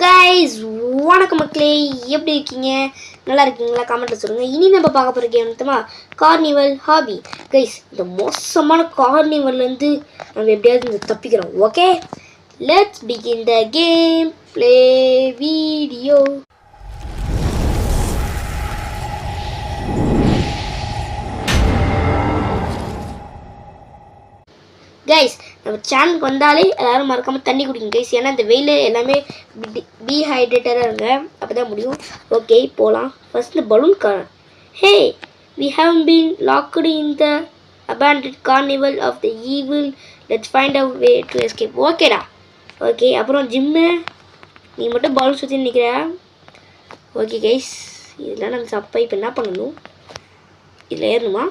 guys, வணக்கம் மக்களே, எப்படி இருக்கீங்க? நல்லா இருக்கீங்களா? கமெண்ட்ல சொல்லுங்க. இனி நம்ம பார்க்க போற கேம் என்னமா? Carnival hobby. guys, இந்த மோசமான கார்னிவல்ல இருந்து நம்ம எப்படியாவது தப்பிக்கிறோம். Okay? Let's begin the game play video. Guys, நம்ம சேனலுக்கு வந்தாலே எல்லாரும் மறக்காமல் தண்ணி குடிங்க கைஸ். ஏன்னா இந்த வெயில் எல்லாமே டீஹைட்ரேட்டடாக இருங்க, அப்போ தான் முடியும். ஓகே, போகலாம். ஃபர்ஸ்ட் இந்த balloon car. Hey, we have been locked in the abandoned carnival of the evil. Let's find a way to escape. ஓகேடா. ஓகே, அப்புறம் ஜிம்மு, நீ மட்டும் பலூன் சுற்றி நிற்கிற. ஓகே கைஸ், இதெல்லாம் நம்ம சப்பா இப்போ என்ன பண்ணணும்? இதில் ஏறணுமா?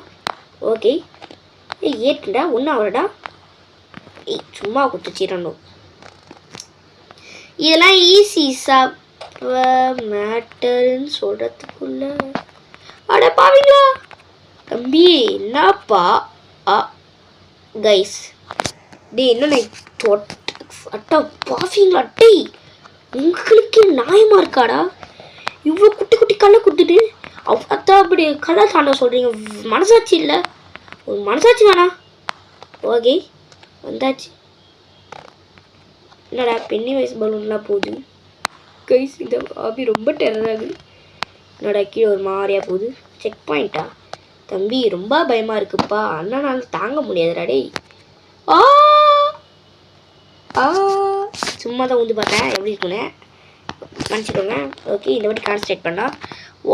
ஓகே, ஏற்றுடா, ஒன்றும் அவரடா. சும்மா கொடுத்துச்சிடணும். இதெல்லாம் ஈஸி மேட்டர்ன்னு சொல்கிறதுக்குள்ள அட பாவீங்களா தம்பி, என்னப்பா கைஸ். டே என்ன அட்டா பாவீங்களா? டே உங்களுக்கு நியாயமாக இருக்காடா? இவ்வளோ குட்டி குட்டி கல்லை கொடுத்துட்டு அதான் அப்படி கல்லை தாண்ட சொல்கிறீங்க? மனசாட்சி இல்லை? ஒரு மனசாட்சி வேணா? ஓகே, வந்தாச்சு. என்னடா பென்னி வயசு பலூன்லாம் போகுது கைஸ். இந்த ஹாபி ரொம்ப டெரர் ஆகுது. என்னடா கீழே ஒரு மாதிரியா போகுது. செக் பாயிண்டா? தம்பி ரொம்ப பயமாக இருக்குப்பா, அண்ணனால தாங்க முடியாதுடா. டேய் சும்மா தான் வந்து பார்த்தேன் எப்படி இருக்குன்னு நினச்சிக்கோங்க. ஓகே, இந்த வாட்டி கான்சன்ட்ரேட் பண்ணா.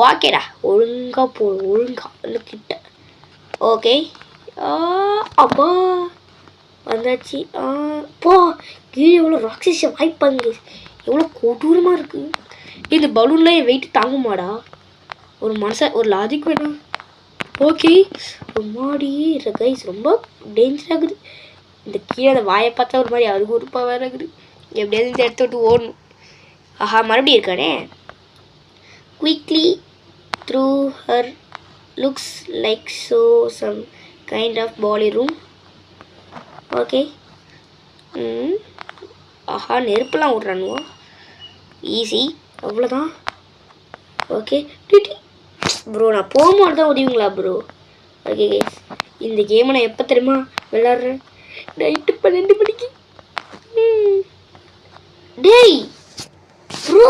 ஓகேடா, ஒழுங்காக போ, ஒழுங்கா கிட்ட. ஓகே, அப்பா வந்தாச்சு. போ கீழே எவ்வளோ ராட்சஸ வாய்ப்பாங்க, எவ்வளோ கொடூரமாக இருக்குது. இந்த பலூன்லாம் என் வெயிட் தாங்குமாடா? ஒரு லாஜிக் வேணும். ஓகே, ஒரு மாதிரி கைஸ் ரொம்ப டேஞ்சர் ஆகுது. இந்த கீழே அந்த வாயை பார்த்தா ஒரு மாதிரி அதுக்கு உறுப்பாக வேறு இருக்குது. எப்படியாவது இந்த இடத்த விட்டு ஓடணும். ஆஹா, மறுபடியும் இருக்கானே. Quickly through here looks like so some kind of poly room. Okay, ஆஹா, நெருப்பெல்லாம் விட்றானுவோ. ஈஸி, அவ்வளோதான். ஓகே ப்ரோ, நான் போகும்போது தான் உதவிங்களா ப்ரோ? ஓகே கைஸ், இந்த கேமை நான் எப்போ தெரியுமா விளாட்றேன்? நைட்டு 12 மணிக்கு. டேய் ப்ரோ,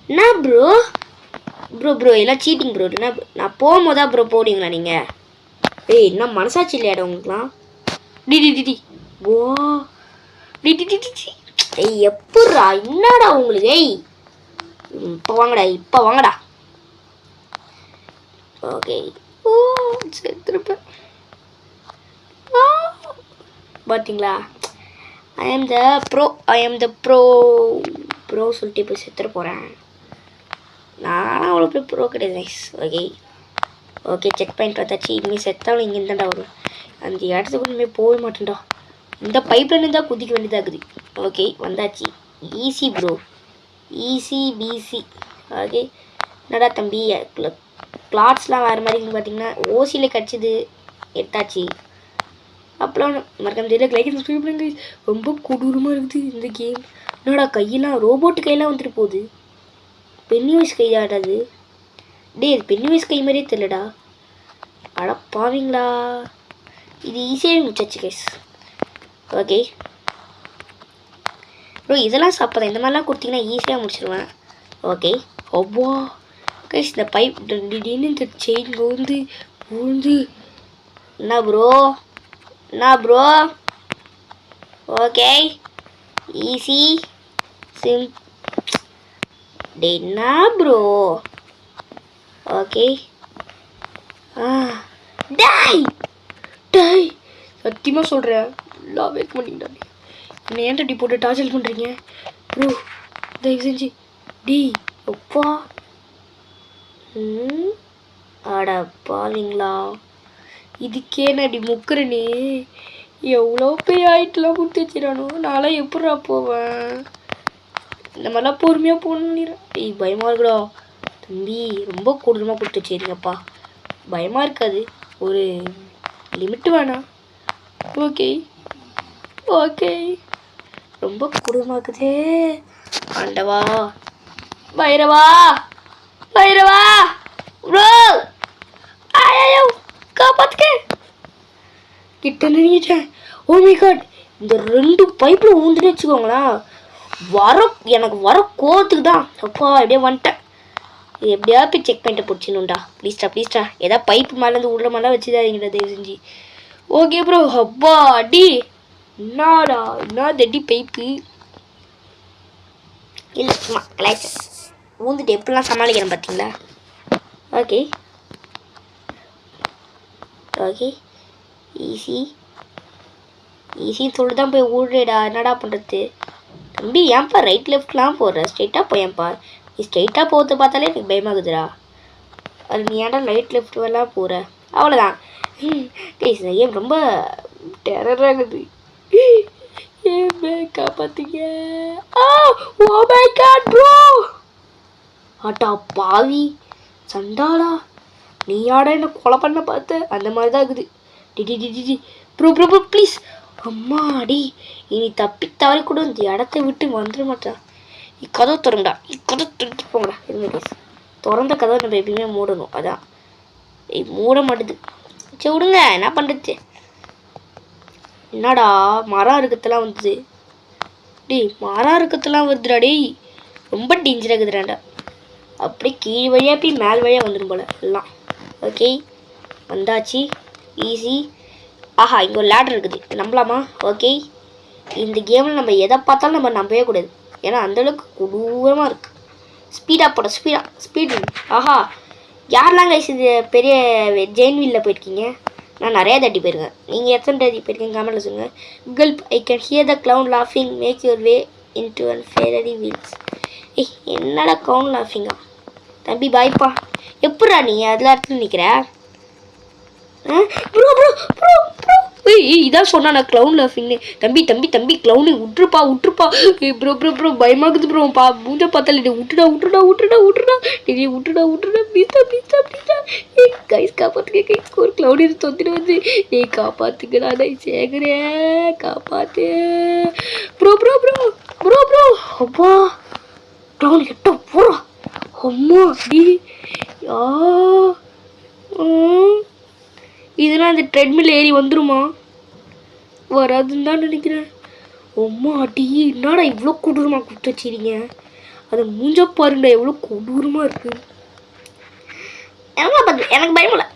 என்ன ப்ரோ எல்லாம் சீட்டிங் ப்ரோ. என்ன நான் போகும்போதா ப்ரோ போடுவீங்களா நீங்கள்? ஏய், என்ன மனசாட்சி இல்லையாடா உங்களுக்குலாம்? டி ஓ டி ஏய், எப்பட்றா? என்னடா உங்களுக்கு? ஏய், இப்போ வாங்கடா. ஓகே, ஓ செத்துருப்பேன் பார்த்தீங்களா? ஐ ஆம் த ப்ரோ சொல்லிட்டு இப்போ செத்துற போகிறேன். நானும் அவ்வளோ போய் ப்ரோ கிடையாது கைஸ். ஓகே, செக் பாயிண்ட் பார்த்தாச்சு. இனிமேல் செத்தாலும் இங்கே இருந்தாண்டா வரும். அந்த இடத்துக்கு இனிமேல் போக மாட்டேன்டா. இந்த பைப்லைன் தான் குதிக்க வேண்டியதாகுது. ஓகே, வந்தாச்சு. Easy bro, easy peasy. Okay, என்னடா தம்பி கிளாத்ஸ்லாம் வேறு மாதிரி பார்த்தீங்கன்னா ஓசியில் கிடச்சிது, எடுத்தாச்சு. அப்போலாம் மறக்காம தெரியல. லைக் ரொம்ப கொடூரமாக இருக்குது இந்த கேம். என்னடா கையெல்லாம் ரோபோட்டு கையெல்லாம் வந்துட்டு போகுது. பென்னி வயசு கை ஆடாது. டே, இது பென்னி வயசு கை மாதிரியே தெரியலடா. அட பாவீங்களா, இது ஈஸியாகவே முடிச்சாச்சு கைஸ். ஓகே ப்ரோ, இதெல்லாம் சாப்பிட்றேன். இந்த மாதிரிலாம் கொடுத்தீங்கன்னா ஈஸியாக முடிச்சிடுவேன். ஓகே, அவ்வா கைஸ், இந்த பைப் திடீர்னு இந்த செயின் ஊந்து என்ன ப்ரோ? ஓகே, ஈஸி சிம். டே என்ன ப்ரோ? ஓகே, டேய் சத்தியமாக சொல்கிறேன், எல்லாம் வைக்க மாட்டீங்கடா. என்னை ஏன்டா டி போட்டு டார்ச்சல் பண்ணுறீங்க ப்ரோ? தயவு செஞ்சு டி அப்பா. அட பாவீங்களா, இதுக்கே நான் டி முக்குறேனே. எவ்வளோ பெரிய ஆயிட்டுலாம் கொடுத்து வச்சிடானோ, நான்லாம் எப்பட்றா போவேன்? இந்த மாதிரிலாம் பொறுமையாக போகணுன்னு. ஏய், பயமாக இருக்குடா தம்பி, ரொம்ப கொடூரமாக கொடுத்து வச்சிருங்கப்பா. பயமாக இருக்காது, ஒரு லிமிட்டு வேணாம். ஓகே ரொம்ப கொடூரமாக இருக்குதே. ஆண்டவா பைரவா பைரவா ப்ரோ ஐயோ காப்பாத்துக்க கிட்ட நினைச்சேன். ஓ மை காட் இந்த 2 பைப்பில் ஊந்துட்டு வச்சுக்கோங்களேன் எனக்கு வர கோவத்துக்கு தான் அப்பா அப்படியே வந்துட்டேன். எப்படியாவது போய் செக் பண்ணிட்டு பிடிச்சிடணும்டா ப்ளீஸ்டா ஏதாவது பைப்பு மேலேருந்து விடுற மாதிரிலாம் வச்சுதாதீங்கடா தயவு செஞ்சு. ஓகே ப்ரோ அப்பா அடி என்னடா என்ன தட்டி பைப்பு இல்லை சும்மா கிளாஸ் ஊந்துட்டு எப்படிலாம் சமாளிக்கிறேன் பார்த்தீங்களா. ஓகே ஓகே ஈஸின்னு சொல்லிட்டு தான் போய் விடுறேடா என்னடா பண்ணுறது தம்பி. ஏன்ப்பா ரைட் லெஃப்ட்லாம் போடுற ஸ்ட்ரெயிட்டாக போயேன்ப்பா. நீ ஸ்ட்ரெயிட்டாக போகிறது பார்த்தாலே எனக்கு பயமாகுதுடா. அது நீ ஏன்டா ரைட் லெஃப்ட் எல்லாம் போகிற அவ்வளோதான். ஏன் ரொம்ப டெரராகுது. ஏன் காப்பாற்றிங்க. ஓ மை காட் ப்ரோ ஆட்டா பாவி சண்டாடா நீ யாடா என்ன கொலை பண்ண பார்த்த அந்த மாதிரி தான் இருக்குது. டி ப்ரோ ப்ரோ ப்ரோ ப்ளீஸ் அம்மாடி இனி தப்பி தவறி கூட இந்த இடத்த விட்டு வந்துட மாட்டான். கதவை திறங்கடா கதவை திறந்து போங்கடா இருங்க ப்ளீஸ். திறந்த கதவை நம்ம எப்பயுமே மூடணும். அதான் மூட மாட்டுது. சரி விடுங்க என்ன பண்ணுறது. என்னடா மரம் இருக்கத்தெல்லாம் வந்தது. டேய் மரம் இருக்கத்தெல்லாம் வருதுடா டேய் ரொம்ப டேஞ்சராக இருக்குதுடாண்டா. அப்படியே கீழ் வழியாக போய் மேல் வழியாக வந்துடும் போல எல்லாம். ஓகே வந்தாச்சு ஈஸி. ஆஹா இங்கே ஒரு லேடர் இருக்குது நம்பலாமா. ஓகே இந்த கேமில் நம்ம எதை பார்த்தாலும் நம்ம நம்பவே கூடாது. ஏன்னா அந்தளவுக்கு கொடூரமாக இருக்குது. ஸ்பீடாக போட ஸ்பீடு. ஆஹா யாரெல்லாம் கைஸ் இது பெரிய ஜெயின் வீலில் போயிருக்கீங்க. நான் நிறையா தட்டி போயிருக்கேன். நீங்கள் எத்தனை தட்டி போயிருக்கீங்க கமெண்ட்டில் சொல்லுங்கள். Gulp I can hear the clown லாஃபிங் make your way into an Ferrari wheels. என்னடா க்ளவுன் லாஃபிங்கா தம்பி பாய்ப்பா. எப்படா நீ அதில் இடத்துல நிற்கிற. ப்ரோ ப்ரோ ப்ரோ ப்ரோ இதான் சொன்னா நான் க்ளவுன் லாஃபிங்னு. தம்பி க்ளவுனு விட்டுருப்பா. ப்ரோ ப்ரோ ப்ரோ பயமாக்குது ப்ரோ மூஞ்ச பார்த்தாலே விட்டுடா ப்ளீஸ்டா கைஸ் காப்பாத்துக்க கைஸ் ஒரு க்ளவுன் இது தொத்திட்டு வந்து காப்பாத்துக்கடா நான் சேகரே காப்பாத்து ப்ரோ அப்பா க்ளவுன் கிட்ட போறா அம்மா டி இதெல்லாம் அந்த ட்ரெட்மில் ஏறி வந்துருமா வராதுன்னு தான் நினைக்கிறேன். அம்மா அடி என்னடா இவ்வளோ கொடூரமாக கொடுத்து வச்சிருங்க. அதை மூஞ்ச பாருங்கடா எவ்வளோ கொடூரமாக இருக்குது. எனக்கு பயம் இல்லை.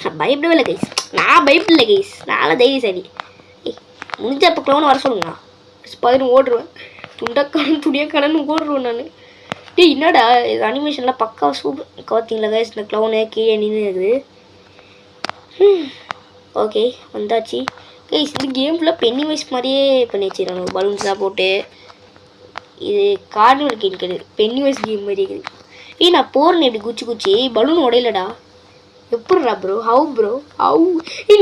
நான் பயப்படவே இல்லை கைஸ். நான் பயப்படல கைஸ். நான் தைரியசாலி. முடிஞ்ச இப்போ க்ளவுன் வர சொல்லுங்க. பதினு ஓடுருவேன் துணியக்காரன்னு ஓடுருவேன் நான். என்னடா இது அனிமேஷன்லாம் பக்கா சூப்பர் பார்த்தீங்களா கைஸ். இந்த க்ளவுனு கீழே நின்று இருக்குது. ஓகே வந்தாச்சு கைஸ். இந்த கேம் ஃபுல்லாக பென்னி வைஸ் மாதிரியே பண்ணி வச்சுருக்காங்க பலூன்ஸ்லாம் போட்டு. இது கார்னிவல் கேம் கிடையாது பென்னி வைஸ் கேம் மாதிரி இருக்குது. நான் போகிறேன் எப்படி குச்சி பலூன் உடையலடா. எப்பட்றா ப்ரோ ஹவு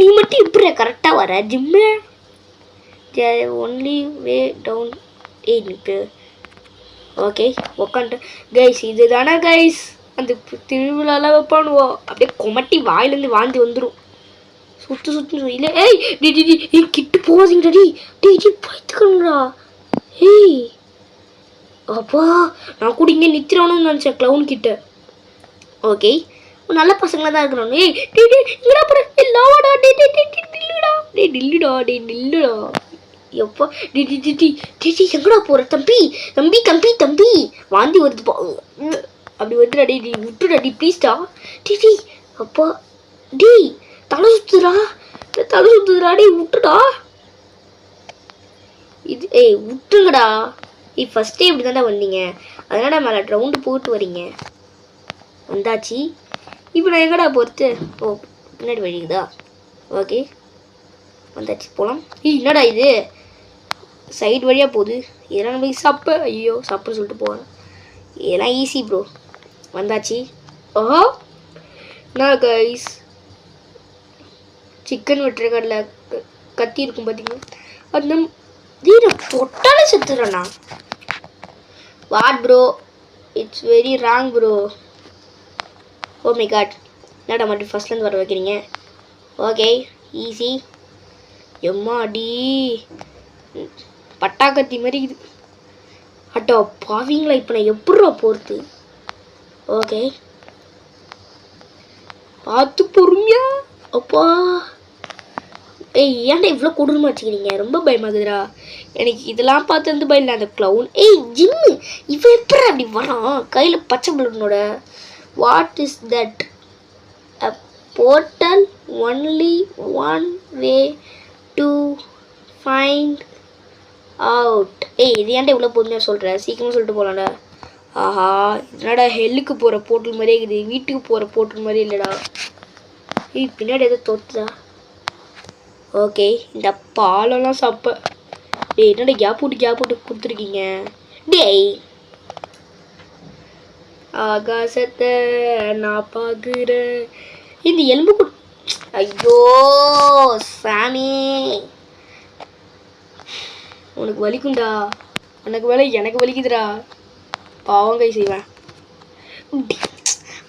நீ மட்டும் எப்படி கரெக்டாக வர ஜிம்மு ஒன்லி வே டவுன் நிற்கு. ஓகே உக்காண்ட்டு கைஸ் இது தானே கைஸ் அந்த திருவிழாலாம் வைப்பானுவோம் அப்படியே கொமட்டி வாயிலேருந்து வாந்தி வந்துடும். சுத்து இல்லை டி கிட்டு போகாதீங்கடா டி பார்த்துக்கணுங்களா. அப்பா நான் கூட இங்கே நிற்கிறோன்னு நினச்சேன் க்ளவுன் கிட்ட. ஓகே நல்ல பசங்களாக தான் இருக்கிறோம். இங்கடா போற எல்லாடா நில்லுடா எப்பா எங்கடா போற தம்பி வாந்தி வருதுப்பா அப்படி வந்துடா நீ விட்டுடா ப்ளீஸ்டா அப்பா தலை சுத்துதுடா விட்டுடா இது விட்டுங்கடா. ஃபஸ்ட்டே இப்படி தானே வந்தீங்க அதனால மேலே ரவுண்டு போட்டு வரீங்க. வந்தாச்சு இப்போ நான் எங்கடா போகிறது. பின்னாடி வழிக்குதா. ஓகே வந்தாச்சு போகலாம். என்னடா இது சைடு வழியாக போகுது. இதெல்லாம் நம்ம சப்புன்னு சொல்லிட்டு போகிறேன். இதெல்லாம் ஈஸி ப்ரோ. வந்தாச்சு. ஓஹோ நான் கைஸ் சிக்கன் வெட்டுற கடையில் கத்தி இருக்கும் பார்த்தீங்கன்னா அந்த தீரை தொட்டாலே செத்துறேண்ணா. What bro it's very wrong bro. Oh my god என்னடா மட்டும் ஃபஸ்ட்லேருந்து வர வைக்கிறீங்க. Okay easy. எம்மா அடி பட்டாக்கத்தி மாதிரி இது. அட்டா பாவீங்களா இப்போ நான் எப்பட்றா போகிறது? ஓகே பார்த்து பொறுமையா. அப்பா ஏய் ஏன்டா இவ்வளோ கொடூரமாக வச்சுக்கிறீங்க? ரொம்ப பயமாகுதுடா எனக்கு. இதெல்லாம் பார்த்து வந்து பயம் இல்லை அந்த க்ளவுன். ஏய் ஜிம்மு இவன் எப்படி அப்படி வரான் கையில் பச்சை பலூனோட? What is that? A portal only one way to find out. ஏய் இது ஏன்டா இவ்வளோ பொறுமையாக சொல்கிறேன்? சீக்கிரமாக சொல்லிட்டு போகலாம்டா. ஆஹா என்னடா ஹெல்லுக்கு போகிற போர்ட்டல் மாதிரியே இருக்குது, வீட்டுக்கு போகிற போர்ட்டல் மாதிரி இல்லைடா. ஏய் பின்னாடி எதோ தோத்துதா? ஓகே இந்த பாலெல்லாம் சாப்ப. டேய் என்னடா கேப் விட்டு கொடுத்துருக்கீங்க? டேய் ஆகாசத்தை நான் பார்க்குறேன் இந்த எலும்பு ஐயோ சாமி உனக்கு வலிக்குண்டா. உனக்கு வேலை எனக்கு வலிக்குதுடா. பாவங்கை செய்வேன்.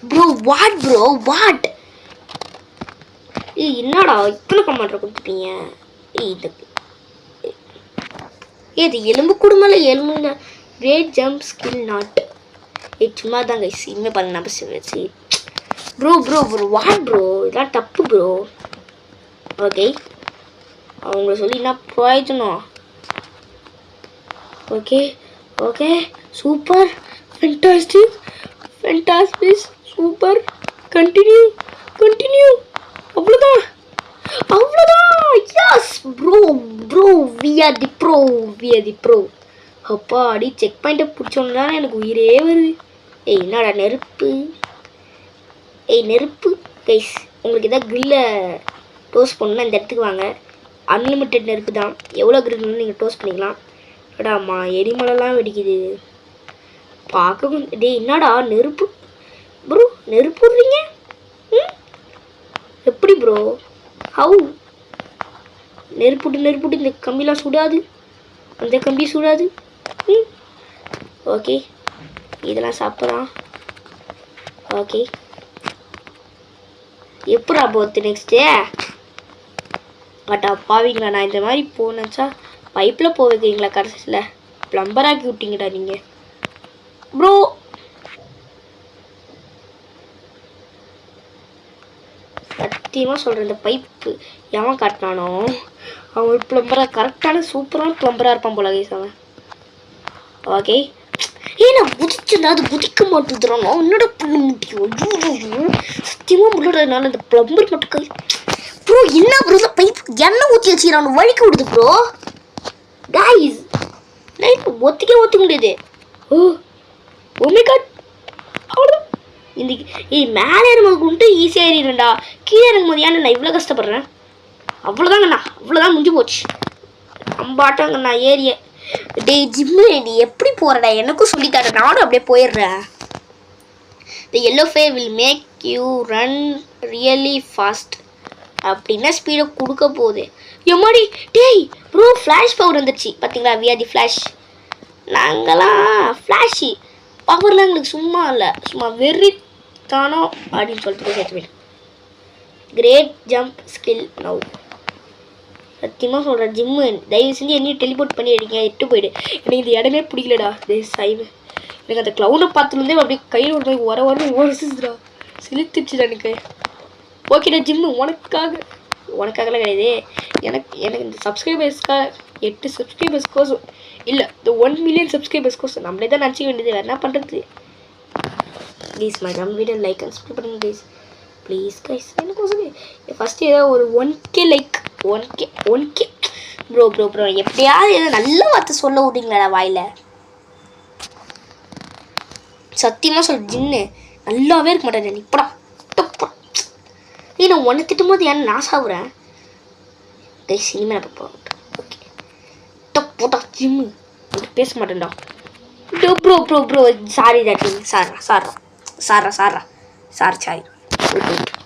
ப்ரோ வாட் ஏய் என்னடா இத்தனை கமாண்டரை கொடுத்துட்டீங்க? இது எலும்பு கூடுமல்ல எலும்புங்க. Great jump skill not. சும்மா தான் கைஸ் இனிமேல் பாருங்க நம்ம வச்சு. ப்ரோ வாட் ப்ரோ இதெல்லாம் தப்பு ப்ரோ. ஓகே அவங்கள சொல்லி என்ன பிரயோஜனம்? Okay super fantastic super continue அவ்வளோதான் yes bro we are the bro. அப்பா அடி செக் பாயிண்ட்டை பிடிச்சோன்னா எனக்கு உயிரே வருது. ஏய் என்னடா நெருப்பு கைஸ். உங்களுக்கு எதாவது க்ரில்லை டோஸ்ட் பண்ணணும்னா இந்த இடத்துக்கு வாங்க. அன்லிமிட்டெட் நெருப்பு தான், எவ்வளோ க்ரில்னு நீங்கள் டோஸ்ட் பண்ணிக்கலாம். எடாம்மா எரிமலைலாம் வெடிக்குது பார்க்க. டேய் என்னடா நெருப்பு ப்ரோ நெருப்பு விட்றீங்க? எப்படி ப்ரோ? ஹவு? நெருப்புட்டு இந்த கம்பிலாம் சுடாது, அந்த கம்பி சுடாது. ஓகே இதெல்லாம் சாப்பிட்றான். ஓகே எப்படா போத்து நெக்ஸ்ட்டு? பட் பாவீங்களா நான் இந்த மாதிரி போனேன்ச்சா பைப்பில் போக வைக்கிறீங்களா? கடைசியில் ப்ளம்பர் ஆக்கி விட்டீங்கடா நீங்கள் ப்ரோ. சத்தியமாக சொல்கிறேன் இந்த பைப்பு எவன் காட்டினானோ அவன் ஒரு ப்ளம்பராக கரெக்டான சூப்பரான ப்ளம்பராக இருப்பான் போல கைஸ் அவன். ஓகே நான் குதிச்சுடா அது குதிக்க மாட்டேங்கிறானோ என்னோட பண்ண முடியும்? சத்தியமாக முன்னாடி இந்த ப்ளம்பர் மட்டும் கை ப்ரோ. என்ன ப்ரோ இந்த பைப்பு எண்ணெய் ஊற்றி வச்சுக்கிறான் வலிக்க விடுது ப்ரோ. கைஸ் நைட் ஒத்திக்க முடியாது. ஓமே காட் அவ்வளோதான். இந்த மேலே இறங்கும்போது ஈஸியாக ஏறிடுறேன்டா. கீழே இறங்கும்போது ஏன் நான் இவ்வளோ கஷ்டப்படுறேன்? அவ்வளோதாங்கண்ணா அவ்வளோதான் முடிஞ்சு போச்சு. அம்பாட்டாங்கண்ணா ஏறிய. டேய் ஜிம்மு நீ எப்படி போகிறடா எனக்கும் சொல்லித்தர, நானும் அப்படியே போயிடுறேன். The yellow fire will make you run really fast. அப்படின்னா ஸ்பீடை கொடுக்க போகுது. எம்மாடி டேய் ப்ரோ ஃப்ளாஷ் பவர் வந்துடுச்சு பார்த்தீங்களா? We are the flash. நாங்களாம் ஃப்ளாஷி பவர்லாம் எங்களுக்கு சும்மா இல்லை, சும்மா வெறித்தானோ அப்படின்னு சொல்லிட்டு போய் சேர்த்து. Great jump skill now. சத்தியமாக சொல்கிறேன் ஜிம்மு தயவு செஞ்சு என்னையும் டெலிபோர்ட் பண்ணி அடிங்க, எட்டு போயிடு. எனக்கு இந்த இடமே பிடிக்கலடா. சைவு எனக்கு அந்த க்ளவுனை பார்த்துலேருந்தே அப்படியே கையில் ஒரு போய் வரன்னு ஓடிச்சுடா, சிலித்துச்சுடா எனக்கு. ஓகேடா ஜிம்மு உனக்காகலாம் கிடையாது, எனக்கு இந்த சப்ஸ்கிரைபர்ஸ்க்காக 8 சப்ஸ்கிரைபர்ஸ்க்கோசம் இல்லை, இந்த 1 மில்லியன் சப்ஸ்கிரைபர்ஸ்க்கோசம் நம்மளே தான் நினச்சிக்க வேண்டியது, வேறு என்ன பண்ணுறது. ப்ளீஸ் நம்ம வீடியோ லைக் அண்ட் சப்ஸ்கிரைப் பண்ணுங்க ப்ளீஸ் கைஸ். எனக்கு ஃபஸ்ட்டு ஏதோ ஒரு 1K லைக் 1K ப்ரோ எப்படியாவது ஏதோ நல்ல வார்த்தை சொல்ல விட்டீங்களாடா வாயில். சத்தியமாக சொல்ல ஜின்னு நல்லாவே இருக்க மாட்டேன். இப்படா நான் ஒன்று திட்டும் போது ஏன் நான் சாப்பிட்றேன் கைஸ். இனிமேல் நான் போட்டேன். ஓகே போட்டா ஜிம்மு பேச மாட்டேன்டா. Bro sorry டாட்டி. சாரி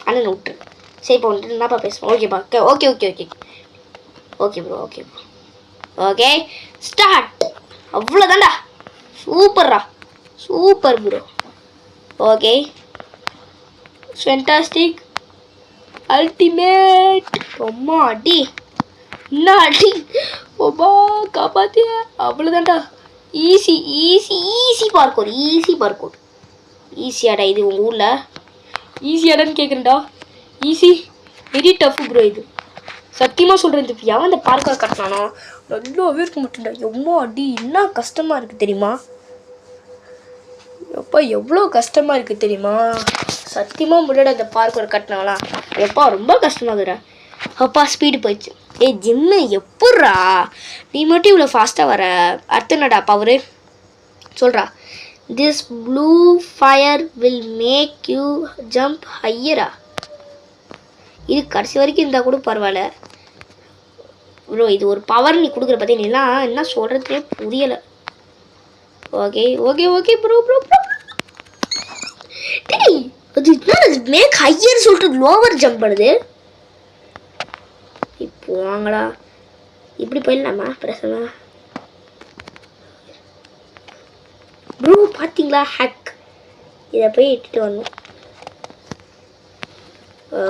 அண்ணன் விட்டுரு. சரி இப்போ வந்துட்டு என்னப்பா பேசுவோம்? ஓகேப்பா ஓகே ப்ரோ ஓகே ஸ்டார்ட். அவ்வளோதான்டா. Super bro. Okay fantastic ultimate. அம்மா அடி என்ன அடி ஓபா காப்பாத்திய. அவ்வளோதான்டா easy easy easy parkour easy parkour. ஈஸியாடா இது உங்கள் ஊரில்? ஈஸியாடான்னு கேட்குறேன்டா. ஈஸி வெரி டஃப் ப்ரோ இது. சத்தியமாக சொல்கிறேன், இந்த எவன் இந்த பார்க்கர் கட்டினானோ நல்லாவே இருக்க மாட்டேன்டா. எவ்வளோ அடி என்ன கஷ்டமாக இருக்குது தெரியுமா? எப்பா எவ்வளோ கஷ்டமாக இருக்குது தெரியுமா? சத்தியமாக முன்னாடி அந்த பார்க்கர் கட்டினாங்களா எப்பா ரொம்ப கஷ்டமாகுதுடா. அப்பா ஸ்பீடு போயிடுச்சு. ஏய் ஜிம்மு எப்பட்றா நீ மட்டும் இவ்வளோ ஃபாஸ்ட்டாக வர? அடுத்து என்னடா பவரு சொல்கிறா. This blue fire will make you jump ஹையரா. இது கடைசி வரைக்கும் இருந்தால் கூட பரவாயில்ல ப்ரோ. இது ஒரு பவர் நீ கொடுக்குற பார்த்தீங்கன்னா என்ன சொல்கிறதுனே புரியலை. Okay okay okay bro bro bro. டேய் அது என்ன மேக் ஹையர் சொல்லிட்டு லோவர் ஜம்ப் பண்ணுது. இப்போ வாங்கடா இப்படி போயிடலாமா பிரச்சனை ப்ரோ. பார்த்தீங்களா ஹேக். இதை போய் இட்டுட்டு வரணும்.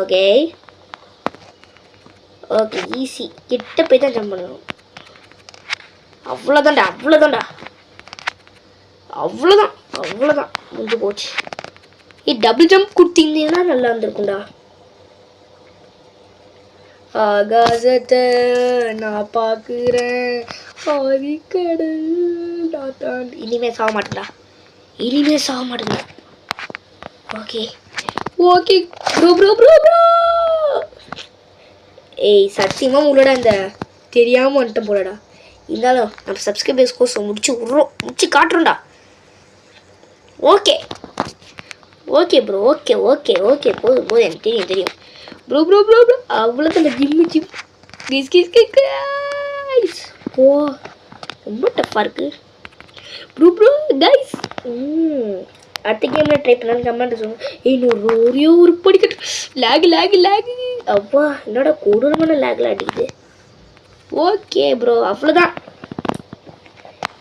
Okay okay easy. கிட்ட போய் தான் ஜம்ப் பண்ணணும். அவ்வளோதான்டா அவ்வளோதான்டா அவ்வளோதான் அவ்வளோதான் முடிஞ்சு போச்சு. டபுள் ஜம்ப் கொடுத்தீங்கன்னா நல்லா இருந்திருக்கும்டா. ஆகாசத்தை நான் பார்க்குறேன் ஆதிக்கடல் நான் தாண்டி. இனிமேல் சாக மாட்டேன்டா, இனிமேல் சாக மாட்டேன்டா. Okay okay bro bro bro bro. ஏய் சத்தியமாக உங்களோட அந்த தெரியாமல் வந்துட்டேன் போலடா. இருந்தாலும் நம்ம சப்ஸ்கிரைபர்ஸ் கோர்ஸ் முடிச்சு காட்டுறோம்டா. Okay okay bro okay okay okay போதும் போதும் எனக்கு தெரியும் தெரியும் ப்ரோ ப்ரோ ப்ரோ ப்ரோ. அவ்வளோதான் இந்த ஜிம்மு ஜிம் கிஸ் கிஸ் கிஸ். ஓ ரொம்ப டஃப்பாக இருக்குது ப்ரோ ப்ரோ கைஸ். அடுத்த கேமில் ட்ரை பண்ணாலும் கமெண்ட் சொல்லுங்கள். இன்னொரு ஒரே ஒரு படிக்கட்டு லேகு லேகு லேகு. அப்பா என்னோட கொடூரமான லேக்லாம் அடிக்குது. ஓகே ப்ரோ அவ்வளோதான்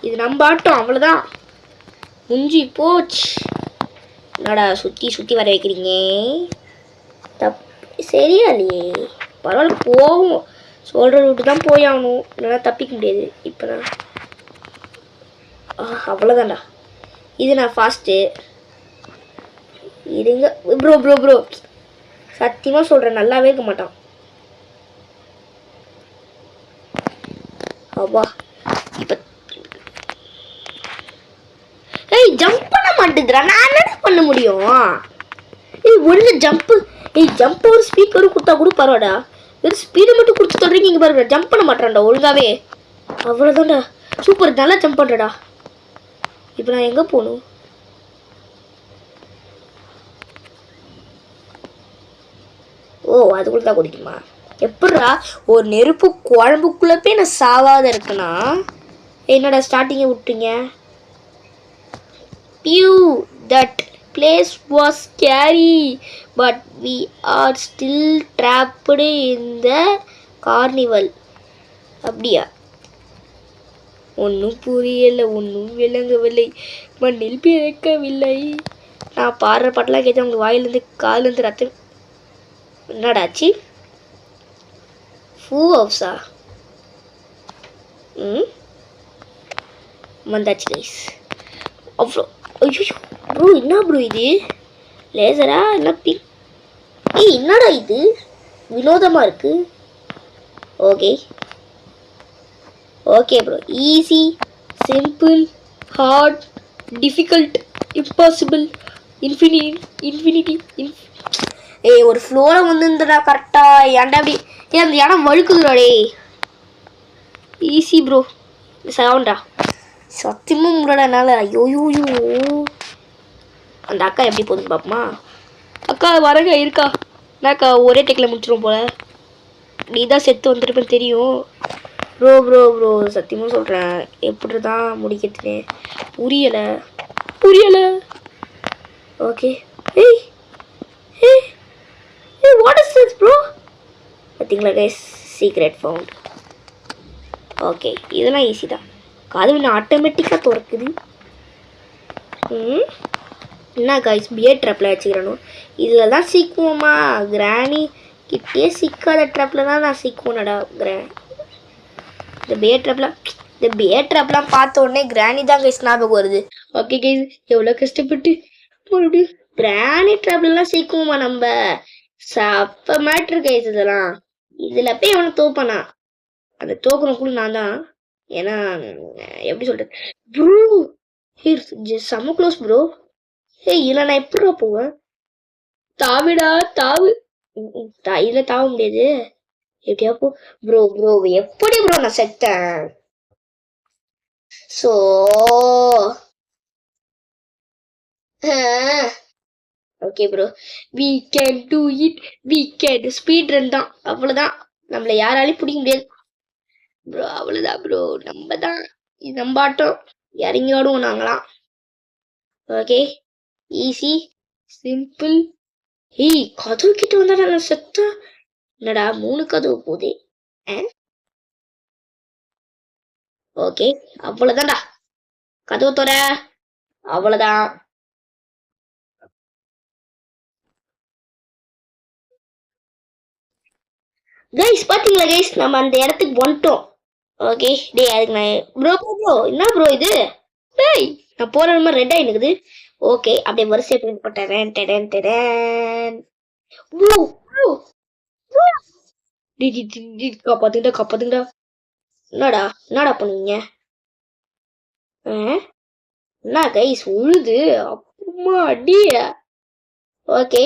இது நம்ம ஆட்டம் அவ்வளோதான் முடிஞ்சு போச்சு. என்னடா சுற்றி சுற்றி வர வைக்கிறீங்க? சரியா இல்லையே பரவாயில்ல போகும். சொல்கிற ரூட்டு தான் போய் ஆகணும், இல்லைனா தப்பிக்க முடியாது. இப்போ நான் அவ்வளோதான்டா. இது நான் ஃபாஸ்ட்டு இருங்க ப்ரோ ப்ரோ ப்ரோ. சத்தியமாக சொல்கிறேன் நல்லாவே இருக்க மாட்டான். அப்பா இப்போ ஏய் ஜம்ப் பண்ண மாட்டேங்கிறா. நான் என்ன பண்ண முடியும்? ஏய் ஒழுங்கு ஜம்ப்பு. ஏய் ஜம்ப் ஒரு ஸ்பீட் வரும் கொடுத்தா கூட பரவாடா. வெறும் ஸ்பீடு மட்டும் கொடுத்து சொல்கிறீங்க. இங்கே பாருங்க ஜம்ப் பண்ண மாட்டேன்டா ஒழுங்காவே. அவ்வளோதான்டா சூப்பர் நல்லா ஜம்ப் பண்ணுறடா. இப்போ நான் எங்கே போகணும்? ஓ அதுக்குள்ள தான் குடிக்குமா? எப்பட்றா ஒரு நெருப்பு குழம்புக்குள்ளே போய் நான் சாவாத இருக்குன்னா என்னடா ஸ்டார்டிங்கை விட்டுங்க. பியூ that place was scary but we are still trapped in the carnival. அப்படியா? ஒன்றும் புரியலை, ஒன்றும் விளங்கவில்லை, மண்ணில் பிறக்கவில்லை. நான் பாடுற பாட்டெல்லாம் கேட்டால் உங்கள் வாயிலேருந்து காலிலேருந்து ரத்தம். என்னடாச்சு? ஃபூ ஹவுஸா? வந்தாச்சு கைஸ். அவ்வளோ ஐயோ ப்ரோ என்ன ப்ரோ இது லேசரா என்ன பிக்? ஏய் என்னடா இது வினோதமாக இருக்குது. Okay okay bro. Easy simple hard difficult impossible infinity. ஏய் ஒரு ஃப்ளோவில் வந்துருந்தடா கரெக்டாக. ஏன்டா அப்படி ஏன் அந்த இடம் வழுக்குதுடா டே. ஈஸி ப்ரோ சவுண்டா சத்தியமாக முன்னாடி என்னால். ஐயோயோயோ அந்த அக்கா எப்படி போகுதுன்னு பார்ப்போமா? அக்கா வரங்க இருக்கா என்னக்கா ஒரே டெக்கில் முடிச்சிடும் போல. நீ தான் செத்து வந்துருப்பேன்னு தெரியும். ப்ரோ ப்ரோ ப்ரோ சத்தியமாக சொல்கிறேன் எப்படி தான் முடிக்கிறதுனே புரியலை. ஓகே ஏய் ஏய் ஏய் வாட் இஸ் திஸ் ப்ரோ? பார்த்தீங்களா கைஸ் சீக்ரெட் ஃபவுண்ட். ஓகே இதெல்லாம் ஈஸி தான். காது இன்னும் ஆட்டோமேட்டிக்காக திறக்குது. என்ன கைஸ் பியர் ட்ராப்பில் வச்சுக்கிறணும். இதில் தான் சிக்குவோமா? கிராணி கிட்டே சிக்காத ட்ராப்பில் தான் நான் சிக்குவோனடா. இந்த பியர் ட்ராப்பில் இந்த பியர் ட்ராப்லாம் பார்த்த உடனே கிராணி தான் கைஸ் ஞாபகம் வருது. ஓகே கைஸ், எவ்வளோ கஷ்டப்பட்டு மறுபடியும் கிராணி ட்ராப்லாம் சேர்க்குவோமா நம்ம? சப்ப மேட்ரு கைஸ் இதெல்லாம். இதில் போய் அவனை தோப்பானா? அந்த தோக்கணும் கூட நான் தான். ஏன்னா எப்படி சொல்றது ப்ரோ, செம்ம க்ளோஸ் ப்ரோ. இல்லை நான் எப்படிடா போவேன்? தாவிடா தாவு. இதில் தாவ முடியாது. எப்படியா போ ப்ரோ. ப்ரோ எப்படி ப்ரோ நான் செத்தேன்? So okay bro, we can do it. We can speed run தான், அவ்வளோதான். நம்மளை யாராலையும் பிடிக்க முடியாது ப்ரோ. அவ்வளோதான் ப்ரோ, நம்ம தான் இது நம்ம ஆட்டம். இறங்கி ஆடுவோம் நாங்களாம். Okay, easy simple. கதவு கிட்ட வந்தா நான் செத்தா. என்னடா 3 கதவு போகுது? ஓகே, அவ்வளவுதான்டா. கதவு தோற, அவ்வளவுதான். கைஸ் பாத்தீங்களா கைஸ், நம்ம அந்த இடத்துக்கு வந்துட்டோம். ஓகே டே, அதுக்கு நான் ப்ரோ ப்ரோ என்ன ப்ரோ இது? டேய் நான் போற மாதிரி ரெட் ஆயிடுக்குது. ஓகே, அப்படியே வரிசை பிரிண்ட் போட்டேன். காப்பாத்துங்கடா காப்பாத்துங்கடா. என்னடா பண்ணுவீங்க? என்ன கைஸ் உழுது அப்புறமா அடிய. ஓகே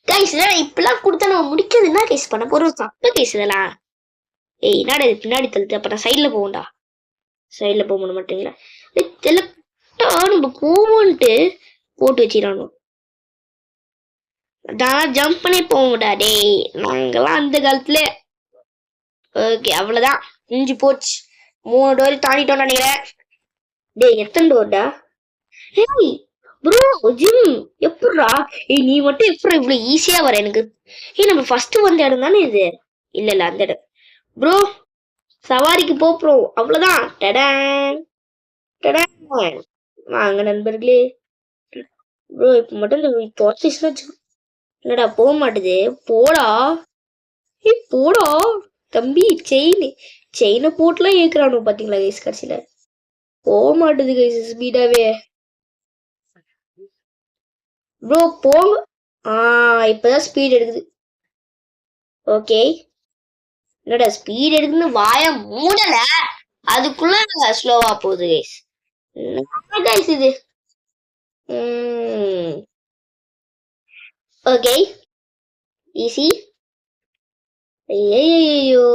கைஸ், இதெல்லாம் இப்பெல்லாம் கொடுத்தா நம்ம முடிக்கிறது என்ன கைஸ் பண்ண போறோம்? தப்பு கைஸ் இதெல்லாம். என்னடா இது பின்னாடி தள்ளுது? அப்ப நான் சைட்ல போவோம்டா. சைட்ல போக முடிய மாட்டீங்களா? நம்ம போவோன்ட்டு போட்டு வச்சிடணும். நான் ஜம்ப் பண்ணி போவோம்டா டேய், நாங்கெல்லாம் அந்த காலத்துல. ஓகே அவ்வளவுதான், முடிஞ்சு போச்சு. 3 டோர் தாண்டிட்டோம் நினைக்கிறேன். டேய் எத்தனை டோர்டா? ஏய் ப்ரோ ஜிம் எப்படா? நீ மட்டும் எப்படா இவ்வளவு ஈஸியா வர எனக்கு? நம்ம ஃபர்ஸ்ட் வந்த இடம் தானே இது? இல்ல அந்த இடம் ப்ரோ. சவாரிக்கு போறோம், அவ்வளவுதான். டடான் டடான். வாங்க நண்பர்களே. ப்ரோ இப்ப மட்டும் தோச்சிச்சுன்னு வச்சு. என்னடா போக மாட்டுது? போடா போடா தம்பி. செயினை போட்டுலாம் ஏக்குறானு பாத்தீங்களா கைஸ்? கடைசியில போக மாட்டுது கைஸ் ஸ்பீடாவே. ப்ரோ போங்க. இப்பதான் ஸ்பீட் எடுக்குது. ஓகே, என்னடா ஸ்பீட் எடுக்குன்னு வாய மூடல, அதுக்குள்ள ஸ்லோவா போகுது கைஸ். கைஸ் இது ஓகே ஈஸி. ஐயோ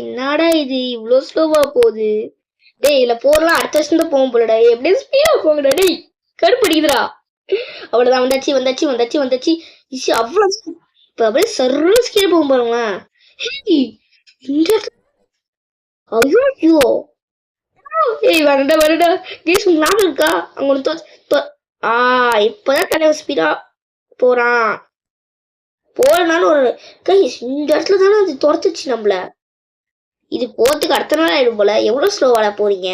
என்னடா இது இவ்வளோ ஸ்லோவா போகுது? டேய் இதுல போறலாம் அடுத்த வருஷம் தான் போகும் போலடா. எப்படியும் ஸ்பீடா போங்கடா டேய், கடுப்படிக்குதுடா. அவ்வளவுதான், வந்தாச்சு. ஈஸி அவ்வளவு. இப்ப அப்படியே சர்ன்னு ஸ்கீட போகும் பாருங்களேன். ஐயோ வரடா கேஸ் ஞாபகம் இருக்கா? அங்க இப்பதான் தலைவர் ஸ்பீடா போறான். போறனாலும் ஒரு கைஸ் இந்த இடத்துல தானே அது துரத்துச்சு நம்மள. இது போறதுக்கு அடுத்த நாள் ஆயிடும் போல. எவ்வளவு ஸ்லோவால போறீங்க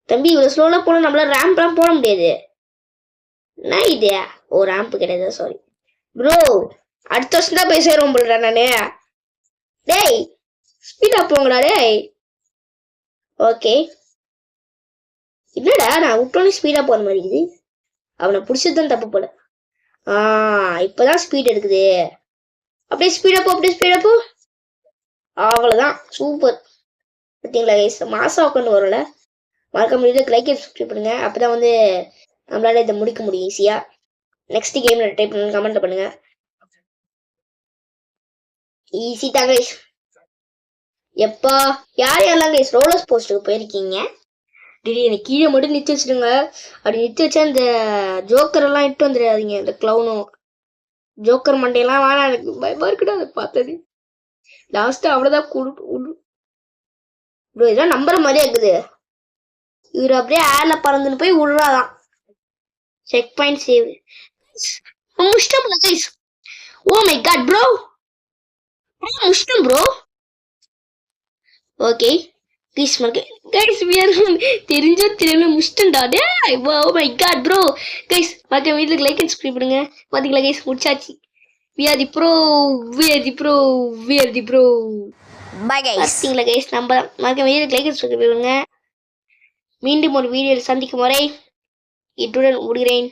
தம்பி? இவ்வளவு ஸ்லோவா போனா நம்மளால ரேம்ப்லாம் போட முடியாது. என்ன இது? ரேம்ப் கிடையாது, சாரி ப்ரோ. அடுத்த வருஷம் தான் போய் சேருவோம் போலடா நானு. டேய் ஸ்பீடா போங்கடா டேய். ஓகே, என்னடா நான் விட்டோன்னே ஸ்பீடா போற மாதிரி இருக்குது. அவனை பிடிச்சதுதான் தப்பு போல. இப்பதான் ஸ்பீட் எடுக்குது. அப்படியே ஸ்பீடா போ. அவ்வளவுதான், சூப்பர். பார்த்தீங்களா கைஸ், மாசம் உட்காந்து வரல. மறக்க முடியாது, லைக் சப்ஸ்கிரைப் பண்ணுங்க. அப்பதான் வந்து நம்மளால இதை முடிக்க முடியும் ஈஸியா. நெக்ஸ்ட் கேம்ல ட்ரை பண்ணுங்க, கமெண்ட்ல பண்ணுங்க. ஈஸி தான் கைஸ். எப்பா யாரெல்லாம் கைஸ் ரோலர்ஸ் போஸ்ட்டுக்கு போயிருக்கீங்க? திடீர்னு கீழே மட்டும் நிறுத்தி வச்சிடுங்க. அப்படி நிறுத்தி வச்சா இந்த ஜோக்கர் எல்லாம் இட்டு வந்துடாதீங்க. இந்த கிளவுனும் ஜோக்கர் மண்டையெல்லாம் வேணாம், எனக்கு பயமா இருக்குடா அதை பார்த்தது. லாஸ்ட் அவ்வளவுதான் ப்ரோ. இதெல்லாம் நம்புற மாதிரியே இருக்குது. இவர் அப்படியே ஏர்ல பறந்துன்னு போய் விடுறாதான். செக் பாயிண்ட் சேவ் முஷ்டம் கைஸ். ஓ மை காட் ப்ரோ, முஷ்டம் ப்ரோ. ஓகே கைஸ், தெரிஞ்சோ தெரியல முஷ்டம்டா. டேய் oh my god bro. Guys மறக்காம வீட்டுக்கு லைக் அண்ட் சப்ஸ்கிரைப் பண்ணுங்க. பாத்தீங்களா கைஸ் முடிச்சாச்சு. We are the pro. Bye guys. பார்த்தீங்களா கைஸ், நம்ம மறக்க வீடியோ லைக் சொல்லுங்க. மீண்டும் ஒரு வீடியோவில் சந்திக்கும் வரை இத்துடன் முடிகிறேன்.